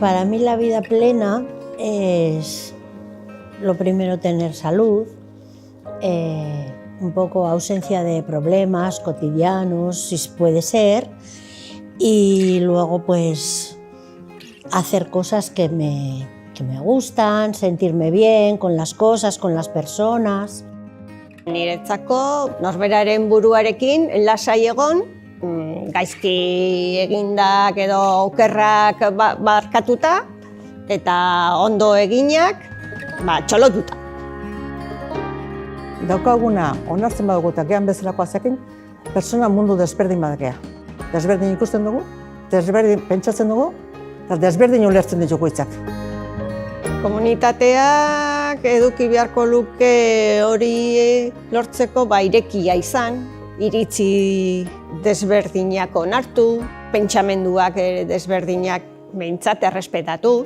Para mí la vida plena es lo primero tener salud, un poco ausencia de problemas cotidianos, si puede ser, y luego pues hacer cosas que me gustan, sentirme bien con las cosas, con las personas. Niretzako norberaren buruarekin lasai egon, gaizki egindak edo okerrak barkatuta eta ondo eginak txolotuta. Daukaguna onartzen badugu eta gehan bezalakoa zekin, persona mundu desberdin badakea. Desberdin ikusten dugu, desberdin pentsatzen dugu, eta desberdin ulertzen ditugu hitzak. Komunitateak eduki beharko luke hori lortzeko irekia izan, iritzi desberdinak onartu, pentsamenduak desberdinak behintzat errespetatu.